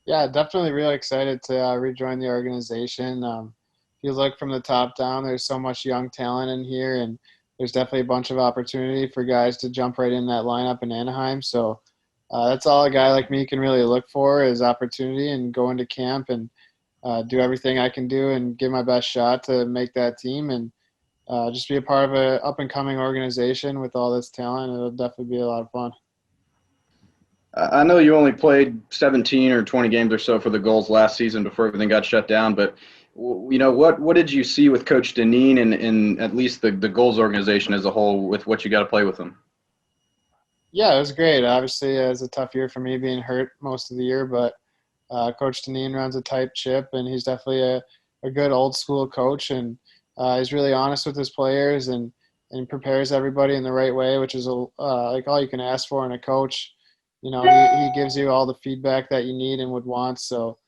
Yeah, definitely really excited to rejoin the organization. If you look from the top down, there's so much young talent in here, and there's definitely a bunch of opportunity for guys to jump right in that lineup in Anaheim. So that's all a guy like me can really look for is opportunity and go into camp and do everything I can do and give my best shot to make that team and just be a part of an up and coming organization with all this talent. It'll definitely be a lot of fun. I know you only played 17 or 20 games or so for the Gulls last season before everything got shut down, but what did you see with Coach Deneen and at least the Gulls organization as a whole with what you got to play with them? Yeah, it was great. Obviously, it was a tough year for me being hurt most of the year, but Coach Deneen runs a tight ship, and he's definitely a good old school coach, and he's really honest with his players and prepares everybody in the right way, which is like all you can ask for in a coach. He gives you all the feedback that you need and would want. So,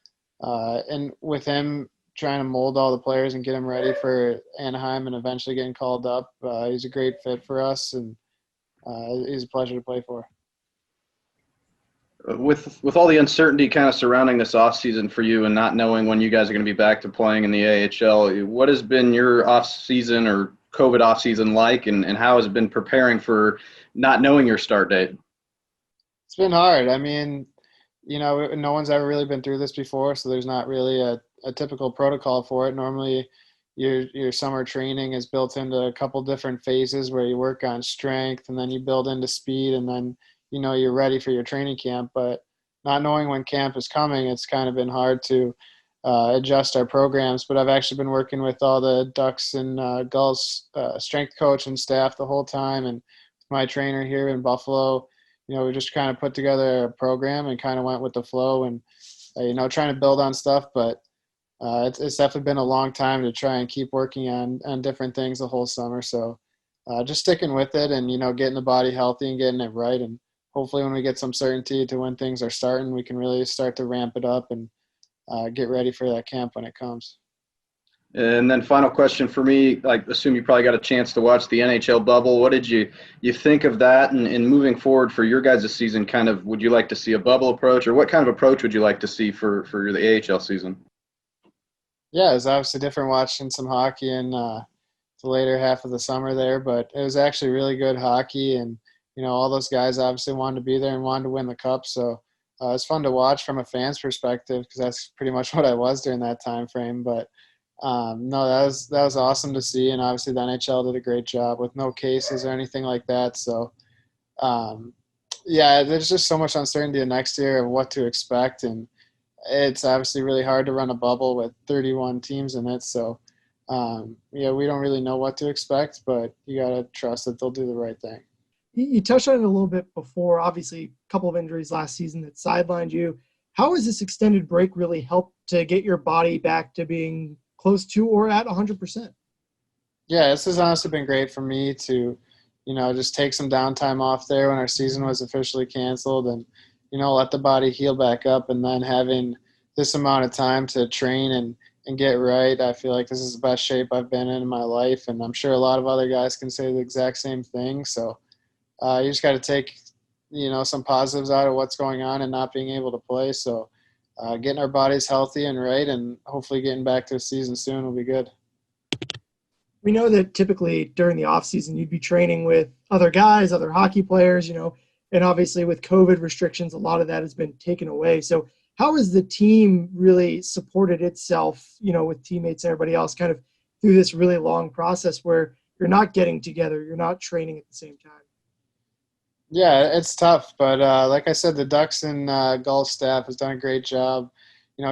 and with him trying to mold all the players and get them ready for Anaheim and eventually getting called up, he's a great fit for us, and he's a pleasure to play for. With all the uncertainty kind of surrounding this offseason for you and not knowing when you guys are going to be back to playing in the AHL, what has been your offseason or COVID offseason like, and how has it been preparing for not knowing your start date? It's been hard. I mean, no one's ever really been through this before, so there's not really a typical protocol for it. Normally, your summer training is built into a couple different phases where you work on strength and then you build into speed and then you're ready for your training camp. But not knowing when camp is coming, it's kind of been hard to adjust our programs. But I've actually been working with all the Ducks and Gulls strength coach and staff the whole time, and my trainer here in Buffalo. We just kind of put together a program and kind of went with the flow and, trying to build on stuff. But it's definitely been a long time to try and keep working on different things the whole summer. So just sticking with it and, getting the body healthy and getting it right. And hopefully when we get some certainty to when things are starting, we can really start to ramp it up and get ready for that camp when it comes. And then final question for me, like assume you probably got a chance to watch the NHL bubble. What did you think of that and moving forward for your guys' season, kind of would you like to see a bubble approach or what kind of approach would you like to see for the AHL season? Yeah, it was obviously different watching some hockey in the later half of the summer there, but it was actually really good hockey. And, all those guys obviously wanted to be there and wanted to win the cup. So it's fun to watch from a fan's perspective because that's pretty much what I was during that time frame. But no, that was awesome to see, and obviously the NHL did a great job with no cases or anything like that. So, um, yeah, there's just so much uncertainty in next year of what to expect, and it's obviously really hard to run a bubble with 31 teams in it. So, yeah, we don't really know what to expect, but you got to trust that they'll do the right thing. You touched on it a little bit before. Obviously, a couple of injuries last season that sidelined you. How has this extended break really helped to get your body back to being close to or at 100%? Yeah, this has honestly been great for me to, just take some downtime off there when our season was officially canceled and, let the body heal back up. And then having this amount of time to train and get right, I feel like this is the best shape I've been in my life. And I'm sure a lot of other guys can say the exact same thing. So you just got to take, some positives out of what's going on and not being able to play. So getting our bodies healthy and right and hopefully getting back to a season soon will be good. We know that typically during the off season you'd be training with other guys, other hockey players, and obviously with COVID restrictions, a lot of that has been taken away. So how has the team really supported itself, with teammates and everybody else kind of through this really long process where you're not getting together, you're not training at the same time? Yeah, it's tough, but like I said, the Ducks and Gulls staff has done a great job,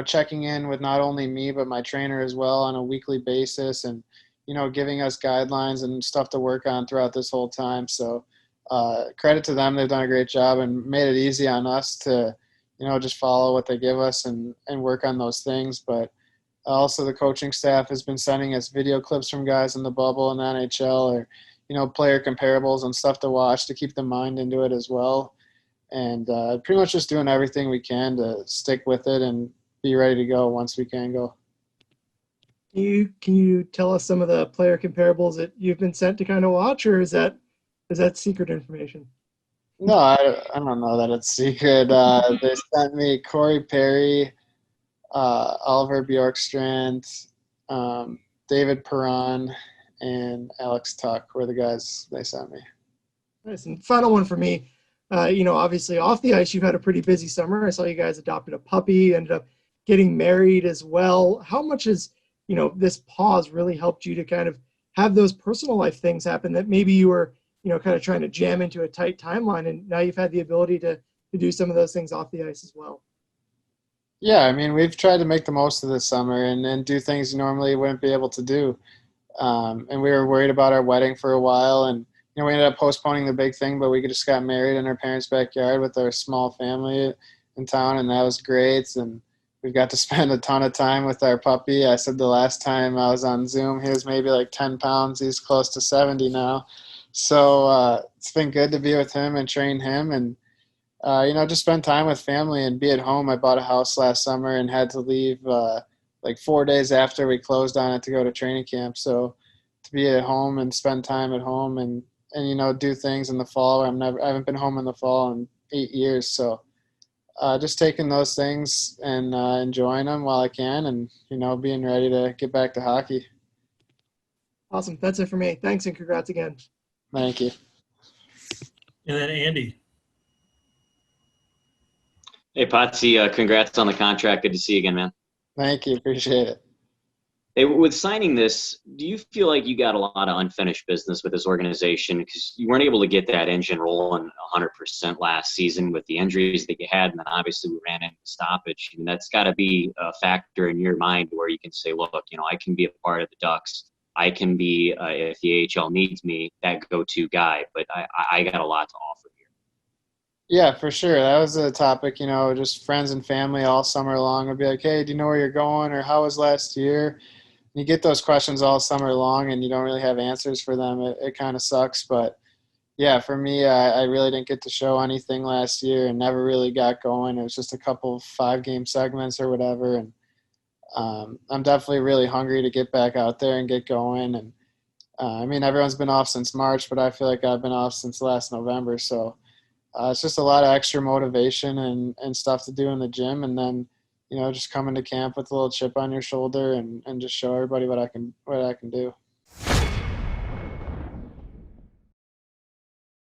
checking in with not only me but my trainer as well on a weekly basis, and giving us guidelines and stuff to work on throughout this whole time. So credit to them; they've done a great job and made it easy on us to, just follow what they give us and work on those things. But also, the coaching staff has been sending us video clips from guys in the bubble and the NHL, or player comparables and stuff to watch to keep the mind into it as well. And pretty much just doing everything we can to stick with it and be ready to go once we can go. Can you tell us some of the player comparables that you've been sent to kind of watch, or is that secret information? No, I don't know that it's secret. They sent me Corey Perry, Oliver Bjorkstrand, David Perron, and Alex Tuck were the guys they sent me. Nice. And final one for me. Obviously off the ice, you've had a pretty busy summer. I saw you guys adopted a puppy, ended up getting married as well. How much has, this pause really helped you to kind of have those personal life things happen that maybe you were, kind of trying to jam into a tight timeline, and now you've had the ability to do some of those things off the ice as well? Yeah, I mean, we've tried to make the most of this summer and do things you normally wouldn't be able to do. And we were worried about our wedding for a while, and we ended up postponing the big thing, but we just got married in our parents' backyard with our small family in town, and that was great. And we got to spend a ton of time with our puppy. I said the last time I was on Zoom, he was maybe like 10 pounds. He's close to 70 now. So it's been good to be with him and train him, and just spend time with family and be at home. I bought a house last summer and had to leave like 4 days after we closed on it to go to training camp. So to be at home and spend time at home and do things in the fall. I haven't been home in the fall in 8 years. So just taking those things and enjoying them while I can, and being ready to get back to hockey. Awesome. That's it for me. Thanks, and congrats again. Thank you. And then Andy. Hey, Potsy, congrats on the contract. Good to see you again, man. Thank you. Appreciate it. Hey, with signing this, do you feel like you got a lot of unfinished business with this organization because you weren't able to get that engine rolling 100% last season with the injuries that you had, and then obviously we ran into stoppage? I mean, that's got to be a factor in your mind where you can say, look, I can be a part of the Ducks. I can be, if the AHL needs me, that go-to guy. But I got a lot to offer here. Yeah, for sure. That was a topic, just friends and family all summer long would be like, hey, do you know where you're going, or how was last year? You get those questions all summer long and you don't really have answers for them. It kind of sucks. But yeah, for me, I really didn't get to show anything last year and never really got going. It was just a couple 5-game segments or whatever. And I'm definitely really hungry to get back out there and get going. And I mean, everyone's been off since March, but I feel like I've been off since last November. So it's just a lot of extra motivation and stuff to do in the gym. And then, just coming to camp with a little chip on your shoulder and just show everybody what I can do.